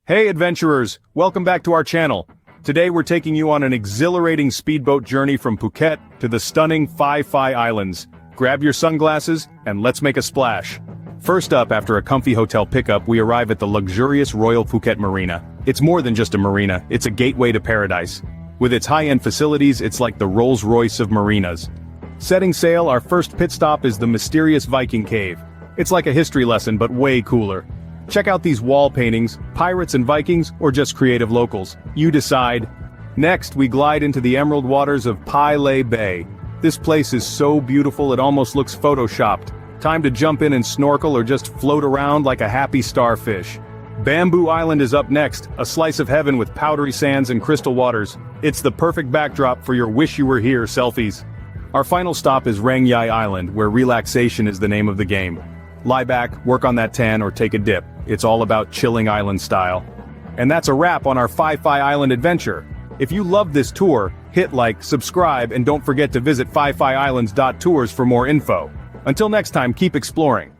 Hey adventurers, welcome back to our channel. Today we're taking you on an exhilarating speedboat journey from Phuket to the stunning Phi Phi Islands. Grab your sunglasses, and let's make a splash. First up, after a comfy hotel pickup, we arrive at the luxurious Royal Phuket Marina. It's more than just a marina, it's a gateway to paradise. With its high-end facilities, it's like the Rolls Royce of marinas. Setting sail, our first pit stop is the mysterious Viking Cave. It's like a history lesson, but way cooler. Check out these wall paintings, pirates and Vikings, or just creative locals. You decide. Next, we glide into the emerald waters of Pai Lay Bay. This place is so beautiful it almost looks photoshopped. Time to jump in and snorkel or just float around like a happy starfish. Bamboo Island is up next, a slice of heaven with powdery sands and crystal waters. It's the perfect backdrop for your wish you were here selfies. Our final stop is Rang Yai Island, where relaxation is the name of the game. Lie back, work on that tan, or take a dip. It's all about chilling island style. And that's a wrap on our Phi Phi Island adventure. If you loved this tour, hit like, subscribe, and don't forget to visit PhiPhiIslands.Tours for more info. Until next time, keep exploring.